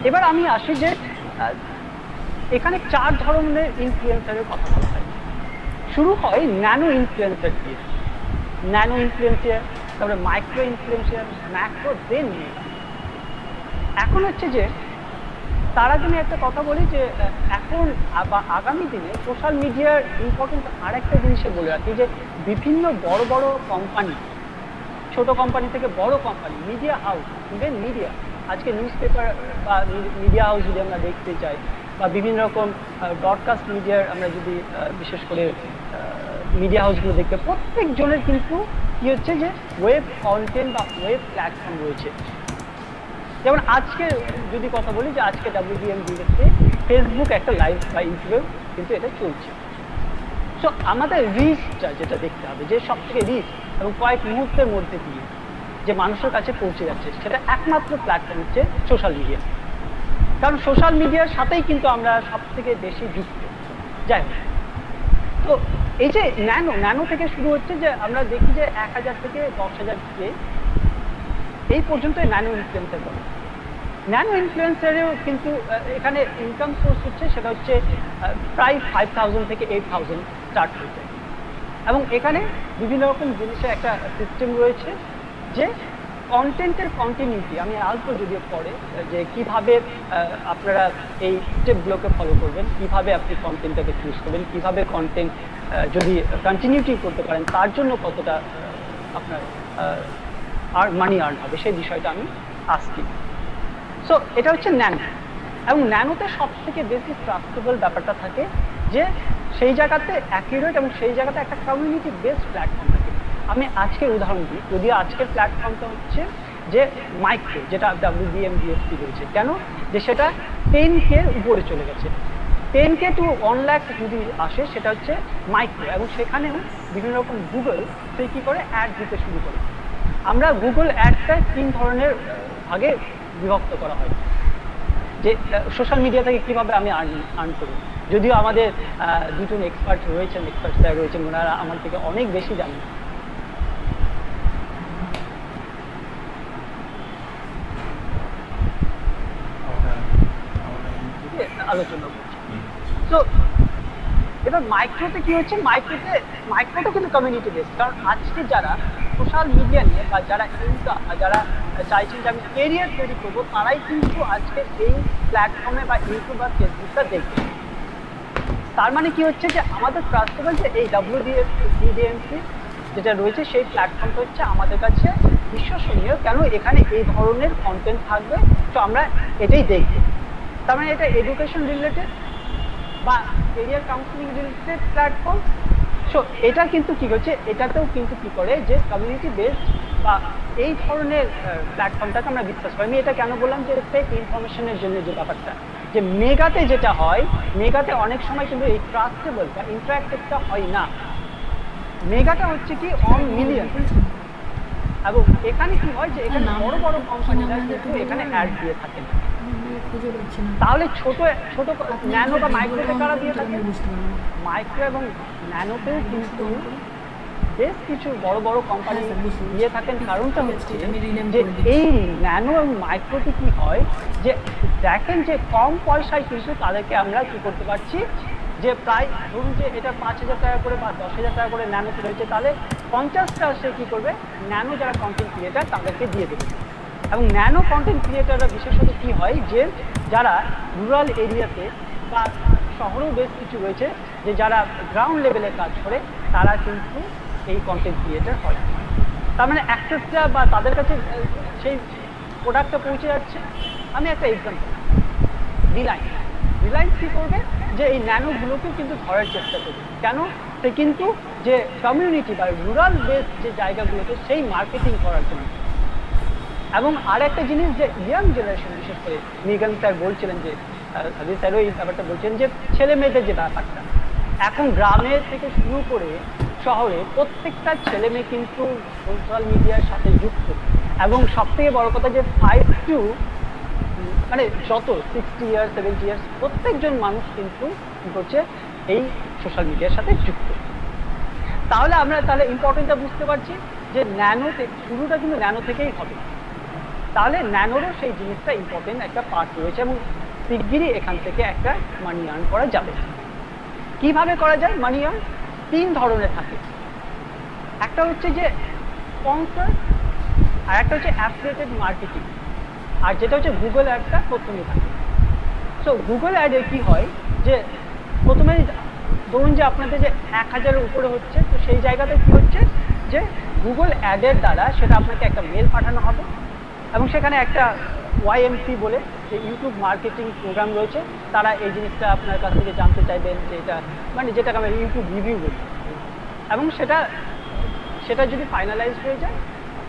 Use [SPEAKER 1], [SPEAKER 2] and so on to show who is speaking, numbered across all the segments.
[SPEAKER 1] এবার আমি আসি যে এখানে 4 ধরনের ইনফ্লুয়েন্সারের কথা বলা হয়। শুরু হয় ন্যানো ইনফ্লুয়েন্সার দিয়ে, ন্যানো ইনফ্লুয়েন্সার, তারপরে মাইক্রো ইনফ্লুয়েন্সার, ম্যাক্রো, দেন মেগা। এখন হচ্ছে যে তার আগে আমি একটা কথা বলি যে এখন বা আগামী দিনে সোশ্যাল মিডিয়ার ইম্পর্টেন্স আর একটা জিনিসে বলে রাখি যে বিভিন্ন বড় বড় কোম্পানি, ছোট কোম্পানি থেকে বড় company, media house, even media, আজকে নিউজ পেপার বা মিডিয়া হাউস যদি আমরা দেখতে চাই, বা বিভিন্ন রকম ব্রডকাস্ট মিডিয়ার আমরা যদি বিশেষ করে মিডিয়া হাউসগুলো দেখতে, প্রত্যেকজনের কিন্তু কি হচ্ছে যে ওয়েব কন্টেন্ট বা ওয়েব প্ল্যাটফর্ম রয়েছে। যেমন আজকে যদি কথা বলি যে আজকে WDM-DSতে ফেসবুক একটা লাইভ বা ইউটিউবে কিন্তু এটা চলছে। সো আমাদের রিচটা যেটা দেখতে হবে, যে সব থেকে রিচ এবং কয়েক মুহূর্তের মধ্যে দিয়ে যে মানুষের কাছে পৌঁছে যাচ্ছে, সেটা একমাত্র প্ল্যাটফর্ম হচ্ছে সোশ্যাল মিডিয়া। কারণ সোশ্যাল মিডিয়ার সাথেই কিন্তু আমরা সব থেকে বেশি যুক্ত। যাই হোক, তো এই যে ন্যানো থেকে শুরু হচ্ছে, যে আমরা দেখি যে 1000 থেকে 10,000 এই পর্যন্ত ন্যানো ইনফ্লুয়েন্সার বলে। ন্যানো ইনফ্লুয়েন্সারেও কিন্তু এখানে ইনকাম সোর্স হচ্ছে, সেটা হচ্ছে প্রায় 5000 থেকে 8000 স্টার্ট হয়েছে। এবং এখানে বিভিন্ন রকম জিনিসের একটা সিস্টেম রয়েছে, যে কন্টেন্টের কন্টিনিউটি আমি আসবো যদিও পরে, যে কিভাবে আপনারা এই স্টেপগুলোকে ফলো করবেন, কিভাবে আপনি কন্টেন্টটাকে চুজ করবেন, কিভাবে কন্টেন্ট যদি কন্টিনিউটি করতে পারেন তার জন্য কতটা আপনার আর মানি আর্ন হবে, সেই বিষয়টা আমি আসছি। সো এটা হচ্ছে ন্যানো। এবং ন্যানোতে সব থেকে বেশি ট্রাস্টেবল ব্যাপারটা থাকে, যে সেই জায়গাতে অ্যাকিউরেট এবং সেই জায়গাতে একটা কমিউনিটি বেসড প্ল্যাটফর্ম থাকে। আমি আজকের উদাহরণ দিই, যদিও আজকের প্ল্যাটফর্মটা হচ্ছে যে মাইক্রো, যেটা WDM-DSP রয়েছে। কেন? যে সেটা 10K উপরে চলে গেছে, 10K টু 1 লাখ যদি আসে, সেটা হচ্ছে মাইক্রো। এবং সেখানেও বিভিন্ন রকম গুগল সেই কী করে অ্যাড দিতে শুরু করে। আমরা গুগল অ্যাডটা 3 ধরনের ভাগে বিভক্ত করা হয়, যে সোশ্যাল মিডিয়া থেকে কীভাবে আমি আর্ন করি। যদিও আমাদের দুজন এক্সপার্ট স্যার রয়েছেন, ওনারা আমার থেকে অনেক বেশি জানেন। আলোচনা করছি। তো এবার মাইক্রোতে কি হচ্ছে, মাইক্রোটা কিন্তু কমিউনিটি বেসড। কারণ আজকে যারা সোশ্যাল মিডিয়া নিয়ে বা যারা যারা চাইছেন যে আমি কেরিয়ার তৈরি করবো, তারাই কিন্তু আজকে এই প্ল্যাটফর্মে বা ইউটিউব বা ফেসবুকটা দেখবে। তার মানে কি হচ্ছে, যে আমাদের ট্রাস্টেবল যে এই WDM-DSP যেটা রয়েছে, সেই প্ল্যাটফর্মটা হচ্ছে আমাদের কাছে বিশ্বসনীয়। কেন? এখানে এই ধরনের কন্টেন্ট থাকবে, তো আমরা এটাই দেখব। তার মানে এটা এডুকেশন রিলেটেড বা career counselling related platform. So এটা কিন্তু কি হচ্ছে, এটাতেও কিন্তু কি করে, যে কমিউনিটি বেসড বা এই ধরনের প্ল্যাটফর্মটাকে আমরা বিশ্বাস করি। আমি এটা কেন বললাম, যে ফেক ইনফরমেশনের জন্য যে ব্যাপারটা, যে মেগাতে যেটা হয়, মেগাতে অনেক সময় কিন্তু এই ট্রাস্টেবল বা ইন্টারঅ্যাক্টিভটা হয় না। মেগাটা হচ্ছে কি অন মিলিয়ন। এবং এখানে কি হয়, যে এখানে বড় বড় কোম্পানিরা কিন্তু এখানে অ্যাড দিয়ে থাকে না। তাহলে ছোট ন্যানো বা মাইক্রোতে কারা দিয়ে থাকে? মাইক্রো এবং ন্যানোতেও কিন্তু বেশ কিছু বড় বড় কোম্পানি দিয়ে থাকেন। কারণটা হচ্ছে যে এই ন্যানো এবং মাইক্রোতে কি হয়, যে দেখেন যে কম পয়সায় কিন্তু তাদেরকে আমরা কি করতে পারছি, যে প্রায় ধরুন যে এটা 5,000 টাকা করে বা 10,000 টাকা করে ন্যানোতে রয়েছে, তাহলে 50টা সে কি করবে, ন্যানো যারা কন্টেন্ট ক্রিয়েটার তাদেরকে দিয়ে দেবে। এবং ন্যানো কন্টেন্ট ক্রিয়েটাররা বিশেষত কি হয়, যে যারা রুরাল এরিয়াতে বা শহরেও বেশ কিছু রয়েছে, যে যারা গ্রাউন্ড লেভেলে কাজ করে, তারা কিন্তু এই কন্টেন্ট ক্রিয়েটার হয়। তার মানে অ্যাক্সেসটা বা তাদের কাছে সেই প্রোডাক্টটা পৌঁছে যাচ্ছে। আমি একটা এক্সাম্পল, রিলায়েন্স কী করবে, যে এই ন্যানোগুলোকেও কিন্তু ধরার চেষ্টা করবে। কেন? সে কিন্তু যে কমিউনিটি বা রুরাল বেস যে জায়গাগুলোতে সেই মার্কেটিং করার জন্য। এবং আর একটা জিনিস, যে ইয়াং জেনারেশন, বিশেষ করে মৃগান স্যার বলছিলেন, যে স্যারও এই ব্যাপারটা বলছেন, যে ছেলে মেয়েদের যে ব্যাপারটা, এখন গ্রামে থেকে শুরু করে শহরে প্রত্যেকটা ছেলে মেয়ে কিন্তু সোশ্যাল মিডিয়ার সাথে যুক্ত। এবং সব থেকে বড় কথা, যে 5 to মানে যত 60 ইয়ার্স 70 ইয়ার্স প্রত্যেকজন মানুষ কিন্তু কি করছে, এই সোশ্যাল মিডিয়ার সাথে যুক্ত। তাহলে আমরা ইম্পর্টেন্টটা বুঝতে পারছি, যে ন্যানো শুরুটা কিন্তু ন্যানো থেকেই হবে। তাহলে ন্যানোরও সেই জিনিসটা ইম্পর্টেন্ট একটা পার্ট রয়েছে এবং শিগগিরই এখান থেকে একটা মানি আর্ন করা যাবে। কিভাবে করা যায় মানি আর্ন? 3 ধরনের থাকে। একটা হচ্ছে যে স্পন্সর, আর একটা হচ্ছে অ্যাফিলিয়েটেড মার্কেটিং, আর যেটা হচ্ছে গুগল অ্যাডটা প্রথমে থাকে। সো গুগল অ্যাডে কি হয় যে প্রথমে ধরুন যে আপনাদের যে 1000-এর উপরে হচ্ছে, তো সেই জায়গাতে কি হচ্ছে যে গুগল অ্যাডের দ্বারা সেটা আপনাকে একটা মেল পাঠানো হবে এবং সেখানে একটা YMP বলে যে ইউটিউব মার্কেটিং প্রোগ্রাম রয়েছে, তারা এই জিনিসটা আপনার কাছ থেকে জানতে চাইবেন যে এটা মানে যেটাকে আমরা ইউটিউব রিভিউ বলি, এবং সেটা যদি ফাইনালাইজ হয়ে যায়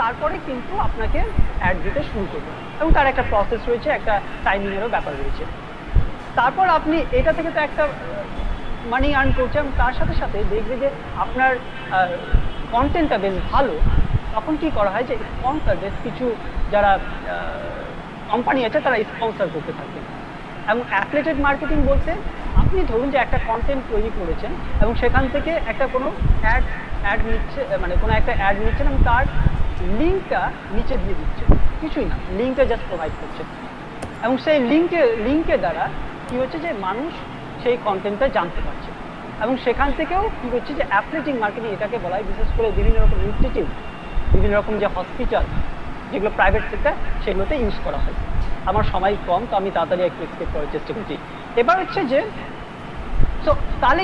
[SPEAKER 1] তারপরে কিন্তু আপনাকে অ্যাড দিতে শুরু করবে এবং তার একটা প্রসেস রয়েছে, একটা টাইমিংয়েরও ব্যাপার রয়েছে। তারপর আপনি এটা থেকে তো একটা মানি আর্ন করছেন এবং তার সাথে সাথে দেখবে যে আপনার কন্টেন্টটা বেশ ভালো, তখন কি করা হয় যে স্পন্সর বেশ কিছু যারা কোম্পানি আছে তারা স্পন্সর করতে থাকে। এবং অ্যাফিলিয়েটেড মার্কেটিং বলতে আপনি ধরুন যে একটা কন্টেন্ট তৈরি করেছেন এবং সেখান থেকে একটা কোনো অ্যাড নিচ্ছে, মানে কোনো একটা অ্যাড নিচ্ছেন এবং তার লিঙ্কটা নিচে দিয়ে দিচ্ছেন, কিছুই না, লিঙ্কটা জাস্ট প্রোভাইড করছেন এবং সেই লিঙ্কের দ্বারা কি হচ্ছে যে মানুষ সেই কন্টেন্টটা জানতে পারছে এবং সেখান থেকেও কি হচ্ছে যে অ্যাফিলিয়েটিং মার্কেটিং এটাকে বলা হয়। বিশেষ করে বিভিন্ন রকম ইনস্টিটিউট, বিভিন্ন রকম যে হসপিটাল যেগুলো প্রাইভেট সেক্টর, সেগুলোতে ইউজ করা হয়। আমার সময় কম, তো আমি তাড়াতাড়ি একটু এক্সপ্লেন করার চেষ্টা করছি। এবার হচ্ছে যে সো তাহলে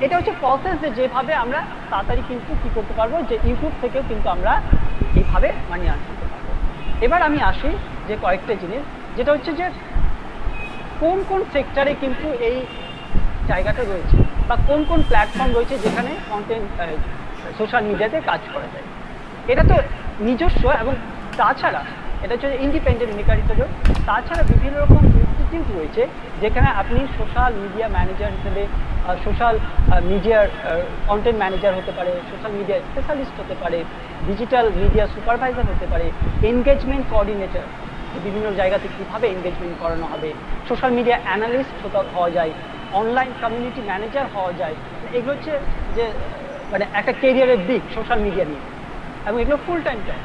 [SPEAKER 1] এটা হচ্ছে প্রসেস, যেভাবে আমরা তাড়াতাড়ি কিন্তু কি করতে পারবো যে ইউটিউব থেকেও কিন্তু আমরা এইভাবে মানি আর্ন করতে পারবো। এবার আমি আসি যে কয়েকটা জিনিস, যেটা হচ্ছে যে কোন কোন সেক্টরে কিন্তু এই জায়গাটা রয়েছে বা কোন কোন প্ল্যাটফর্ম রয়েছে যেখানে কন্টেন্ট সোশ্যাল মিডিয়াতে কাজ করা যায়। এটা তো নিজস্ব, এবং তাছাড়া এটা হচ্ছে ইন্ডিপেন্ডেন্ট মেকার হিসেবে, তাছাড়া বিভিন্ন রকম ইনস্টিটিউট রয়েছে যেখানে আপনি সোশ্যাল মিডিয়া ম্যানেজার হিসেবে, সোশ্যাল মিডিয়ার কন্টেন্ট ম্যানেজার হতে পারে, সোশ্যাল মিডিয়া স্পেশালিস্ট হতে পারে, ডিজিটাল মিডিয়া সুপারভাইজার হতে পারে, এনগেজমেন্ট কোঅর্ডিনেটর, বিভিন্ন জায়গাতে কীভাবে এনগেজমেন্ট করানো হবে, সোশ্যাল মিডিয়া অ্যানালিস্ট হওয়া যায়, অনলাইন কমিউনিটি ম্যানেজার হওয়া যায়। এগুলো হচ্ছে যে মানে একটা কেরিয়ারের দিক সোশ্যাল মিডিয়া নিয়ে, এবং এগুলো ফুল টাইম জব।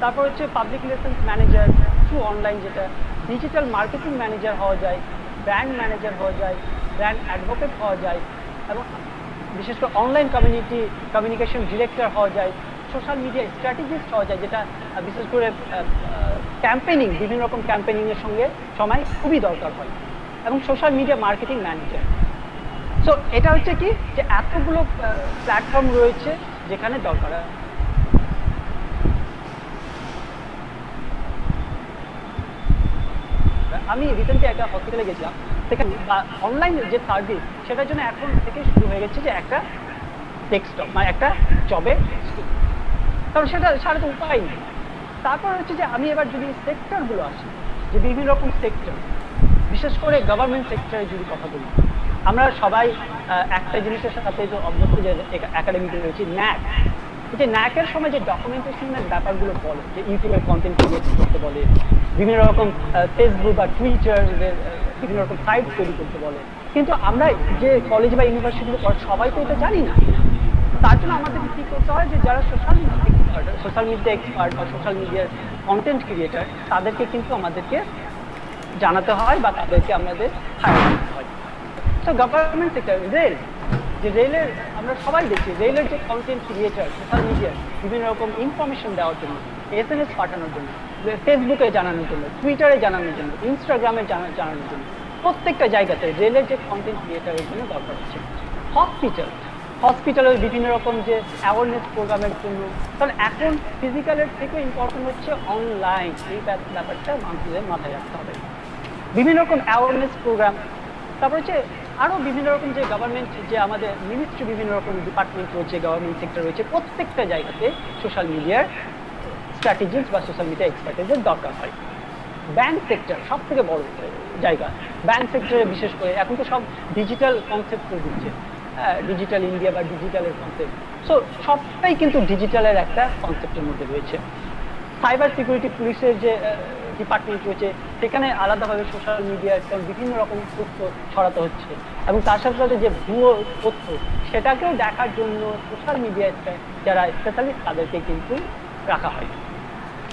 [SPEAKER 1] তারপর হচ্ছে public relations manager through online, যেটা ডিজিটাল মার্কেটিং ম্যানেজার হওয়া যায়, ব্র্যান্ড ম্যানেজার হওয়া যায়, ব্র্যান্ড অ্যাডভোকেট হওয়া যায়, এবং বিশেষ করে অনলাইন কমিউনিকেশন ডিরেক্টর হওয়া যায়, সোশ্যাল মিডিয়া স্ট্র্যাটেজিস্ট হওয়া যায়, যেটা বিশেষ করে ক্যাম্পেইনিং, বিভিন্ন রকম ক্যাম্পেইনিংয়ের সঙ্গে সময় খুবই দরকার হয়, এবং social media marketing manager. So এটা হচ্ছে কি যে এতগুলো প্ল্যাটফর্ম রয়েছে যেখানে দরকার। আমি রিসেন্টলি একটা হসপিটালে গেছিলাম, সেখানে অনলাইন যে সার্ভিস সেটার জন্য এখন থেকে শুরু হয়ে গেছে যে একটা ডেস্কটপ, মানে একটা জবে, কারণ সেটা ছাড়া তো উপায় নেই। তারপর হচ্ছে যে আমি এবার যদি সেক্টরগুলো আসি, যে বিভিন্ন রকম সেক্টর, বিশেষ করে গভর্নমেন্ট সেক্টরে যদি কথা বলি, আমরা সবাই একটা জিনিসের সাথে যে অভ্যস্ত যে একাডেমিতে রয়েছে ন্যাক, যে ন্যাকের সময় যে ডকুমেন্টেশনের ব্যাপারগুলো বলে, যে ইউটিউবের কন্টেন্ট ক্রিয়েট করতে বলে, বিভিন্ন রকম ফেসবুক বা টুইটারের বিভিন্ন রকম সাইট তৈরি করতে বলে, কিন্তু আমরা যে কলেজ বা ইউনিভার্সিটিতে পড়ে সবাই তো এটা জানি না। তার জন্য আমাদেরকে কী করতে হয় যে যারা সোশ্যাল মিডিয়া এক্সপার্ট বা সোশ্যাল মিডিয়ার কন্টেন্ট ক্রিয়েটার, তাদেরকে কিন্তু আমাদেরকে জানাতে হয় বা তাদেরকে আমাদের হায়ার করতে হয়। তো গভর্নমেন্ট সেক্টর, রেলের আমরা সবাই দেখছি, রেলের যে কন্টেন্ট ক্রিয়েটার সোশ্যাল মিডিয়ার বিভিন্ন রকম ইনফরমেশন দেওয়ার জন্য, SMS পাঠানোর জন্য, ফেসবুকে জানানোর জন্য, টুইটারে জানানোর জন্য, ইনস্টাগ্রামে জানানোর জন্য, প্রত্যেকটা জায়গাতে রেলের যে কন্টেন্ট ক্রিয়েটারের জন্য দরকার হচ্ছে। হসপিটালের বিভিন্ন রকম যে অ্যাওয়ারনেস প্রোগ্রামের জন্য, কারণ এখন ফিজিক্যালের থেকে ইম্পর্টেন্ট হচ্ছে অনলাইন, এই ব্যাপারটা মানুষদের মাথায় রাখতে হবে। বিভিন্ন রকম অ্যাওয়ারনেস প্রোগ্রাম, তারপর হচ্ছে আরও বিভিন্ন রকম যে গভর্নমেন্ট, যে আমাদের মিনিস্ট্রি, বিভিন্ন রকম ডিপার্টমেন্ট রয়েছে, গভর্নমেন্ট সেক্টর রয়েছে, প্রত্যেকটা জায়গাতে সোশ্যাল মিডিয়ার স্ট্র্যাটেজিস্ট বা সোশ্যাল মিডিয়া এক্সপার্টের দরকার হয়। ব্যাংক সেক্টর সব থেকে বড় জায়গা, ব্যাংক সেক্টরে বিশেষ করে এখন তো সব ডিজিটাল কনসেপ্ট করে দিচ্ছে, ডিজিটাল ইন্ডিয়া বা ডিজিটালের কনসেপ্ট। সো সবটাই কিন্তু ডিজিটালের একটা কনসেপ্টের মধ্যে রয়েছে। সাইবার সিকিউরিটি পুলিশের যে ডিপার্টমেন্ট রয়েছে, সেখানে আলাদাভাবে সোশ্যাল মিডিয়ার বিভিন্ন রকম তথ্য ছড়াতে হচ্ছে, এবং তার সাথে সাথে যে ভুয়ো তথ্য সেটাকেও দেখার জন্য সোশ্যাল মিডিয়াতে যারা স্পেশালিস্ট তাদেরকে কিন্তু রাখা হয়।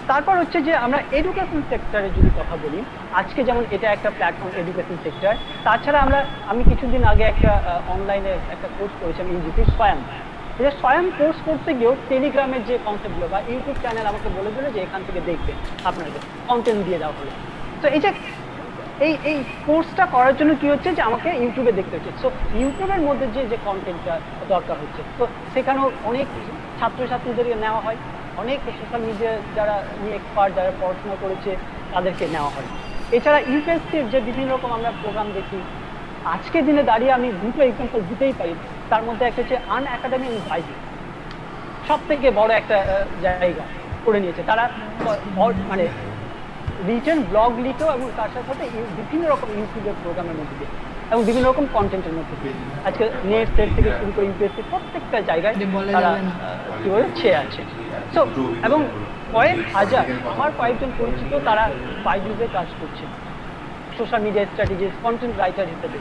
[SPEAKER 1] তারপর হচ্ছে যে আমরা এডুকেশন সেক্টরে যদি কথা বলি, আজকে যেমন এটা একটা প্ল্যাটফর্ম এডুকেশন সেক্টর, তাছাড়া আমি কিছুদিন আগে একটা অনলাইনে একটা কোর্স করেছি আমি ইউজিপি স্বয়ং। এটা স্বয়ং কোর্স করতে গিয়েও টেলিগ্রামের যে কনসেপ্টগুলো বা ইউটিউব চ্যানেল আমাকে বলে দিল যে এখান থেকে দেখবেন, আপনাদের কন্টেন্ট দিয়ে দেওয়া হলো। তো এই যে এই কোর্সটা করার জন্য কি হচ্ছে যে আমাকে ইউটিউবে দেখতে হচ্ছে। সো ইউটিউবের মধ্যে যে কন্টেন্টটা দরকার হচ্ছে, তো সেখানেও অনেক ছাত্রছাত্রীদেরকে নেওয়া হয়, অনেক সোশ্যাল মিডিয়া যারা নিয়ে এক্সপার্ট, যারা পড়াশোনা করেছে তাদেরকে নেওয়া হয়। এছাড়া ইউপিএসসির যে বিভিন্ন রকম আমরা প্রোগ্রাম দেখি, আজকের দিনে দাঁড়িয়ে আমি দুটো এক্সাম্পল দিতেই পারি। তার মধ্যে একটা হচ্ছে আনএকাডেমি এবং বাইজুস, সব থেকে বড় একটা জায়গা করে নিয়েছে তারা, মানে রিটেন ব্লগ লিখেও এবং তার সাথে সাথে বিভিন্ন রকম ইউটিউবের প্রোগ্রামের মধ্যে দিয়ে এবং বিভিন্ন রকম কন্টেন্টের মধ্যে দিয়ে আজকে নেট সেট থেকে শুরু করে ইউপিএসসি প্রত্যেকটা জায়গায় তারা কি বলে ছেয়ে আছে। সো এবং কয়েক হাজার আমার কয়েকজন পরিচিত তারা বাইজুসে কাজ করছে social media strategist, content writer হিসেবে।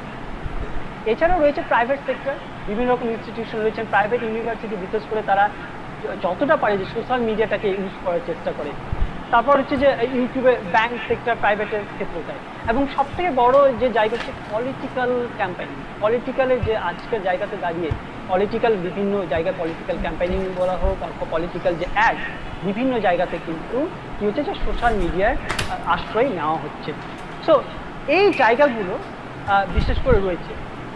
[SPEAKER 1] এছাড়াও রয়েছে প্রাইভেট সেক্টর, বিভিন্ন রকম ইনস্টিটিউশন রয়েছে, প্রাইভেট ইউনিভার্সিটি বিশেষ করে তারা যতটা পারে যে সোশ্যাল মিডিয়াটাকে ইউজ করার চেষ্টা করে। তারপর হচ্ছে যে ইউটিউবে ব্যাংক সেক্টর প্রাইভেটের ক্ষেত্রে যায়। এবং সব থেকে বড় যে জায়গা হচ্ছে পলিটিক্যাল ক্যাম্পেইনিং। পলিটিক্যালের যে আজকের জায়গাতে দাঁড়িয়ে পলিটিক্যাল বিভিন্ন জায়গায় পলিটিক্যাল ক্যাম্পেইনিং বলা হোক, পলিটিক্যাল যে অ্যাড বিভিন্ন জায়গাতে কিন্তু কি হচ্ছে যে সোশ্যাল মিডিয়ার আশ্রয় নেওয়া হচ্ছে। সো এই জায়গাগুলো বিশেষ করে রয়েছে।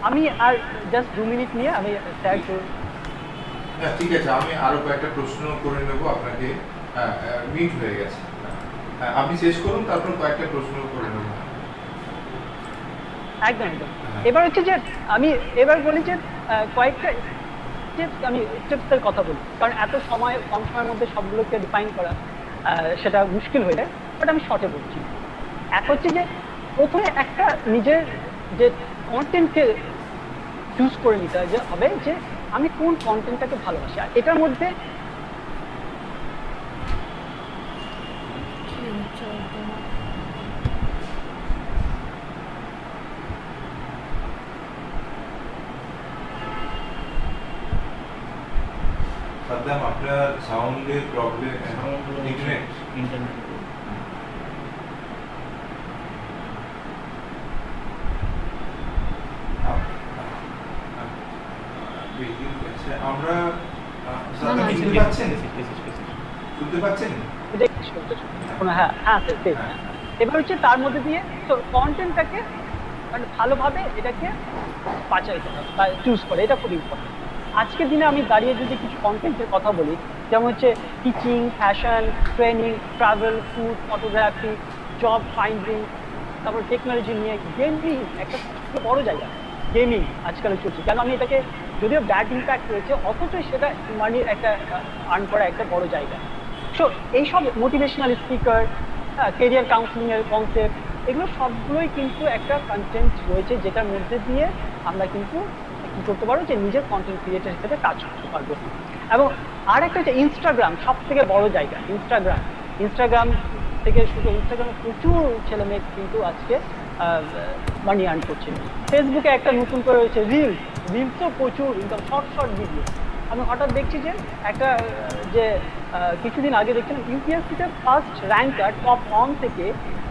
[SPEAKER 1] আমি আর জাস্ট 2 মিনিট নিয়ে আমি স্যার
[SPEAKER 2] ঠিক আছে, আমি আরো কয়েকটা প্রশ্ন করে নেব আপনাকে। মিট হয়ে গেছে, আপনি শেষ করুন, তারপর কয়েকটা প্রশ্ন করে নেব।
[SPEAKER 1] একদম একদম। এবার হচ্ছে যে আমি এবার বলি যে কয়েকটা স্টেপস, আমি স্টেপসের কথা বলি, কারণ এত সময় কম সময়ের মধ্যে সবগুলোকে ডিফাইন করা সেটা মুশকিল হয়ে যায়, বাট আমি শর্টে বলছি। এক হচ্ছে যে প্রথমে একটা নিজের যে কন্টেন্টকে চুজ করে নিতে হবে যে আমি কোন কন্টেন্টটাকে ভালোবাসি। আর এটার মধ্যে
[SPEAKER 2] সাদ্দাম, আপনার সাউন্ডের প্রবলেম, ইন্টারনেট আমরা শুনতে পাচ্ছেন? শুনতে পাচ্ছেন?
[SPEAKER 1] হ্যাঁ হ্যাঁ স্যার। এবার হচ্ছে তার মধ্যে দিয়ে তো কন্টেন্টটাকে মানে ভালোভাবে এটাকে বাছাই করা বা চুজ করে, এটা খুব ইম্পর্টেন্ট। আজকের দিনে আমি দাঁড়িয়ে যদি কিছু কন্টেন্টের কথা বলি, যেমন হচ্ছে teaching, fashion, training, travel, food, photography, job finding, তারপর টেকনোলজি নিয়ে, গেমিং একটা বড় জায়গা। গেমিং আজকাল চলছে, কেন আমি এটাকে যদিও ব্যাড ইম্প্যাক্ট রয়েছে, অথচ সেটা মানির একটা আর্ন করা একটা বড় জায়গা। সো এইসব মোটিভেশনাল স্পিকার, কেরিয়ার কাউন্সিলিংয়ের কনসেপ্ট, এগুলো সবগুলোই কিন্তু একটা কন্টেন্ট রয়েছে যেটার মধ্যে দিয়ে আমরা কিন্তু কী করতে পারবো যে নিজের কন্টেন্ট ক্রিয়েটার হিসেবে কাজ করতে পারবো। এবং আর একটা হচ্ছে ইনস্টাগ্রাম, সব থেকে বড় জায়গা। ইনস্টাগ্রাম থেকে শুধু ইনস্টাগ্রামে প্রচুর ছেলেমেয়ে কিন্তু আজকে মানি আর্ন করছে। ফেসবুকে একটা নতুন করে রয়েছে রিলসও প্রচুর ইনকাম, শর্ট ভিডিও। আমি হঠাৎ দেখছি যে একটা যে কিছুদিন আগে দেখছিলাম ইউপিএসসিতে ফার্স্ট র্যাঙ্কার টপ 1 থেকে,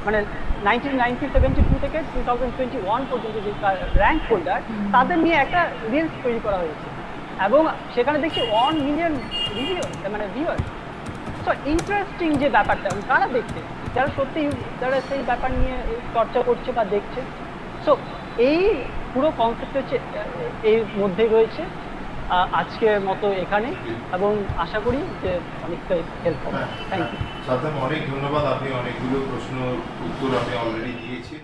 [SPEAKER 1] মানে 1972 থেকে 2021 পর্যন্ত যে র্যাঙ্ক হোল্ডার, তাদের নিয়ে একটা রিলস তৈরি করা হয়েছে এবং সেখানে দেখছি 1 মিলিয়ন ভিউয়ার। সো ইন্টারেস্টিং যে ব্যাপারটা কারা দেখছে, যারা সত্যি যারা সেই ব্যাপার নিয়ে চর্চা করছে বা দেখছে। সো এই পুরো কনসেপ্ট হচ্ছে এর মধ্যেই রয়েছে আজকের মতো এখানে, এবং আশা করি যে অনেকটা হেল্প হবে। Thank you.
[SPEAKER 2] সাদ্দাম, অনেক ধন্যবাদ। আপনি অনেকগুলো প্রশ্ন উত্তর আমি অলরেডি দিয়েছি।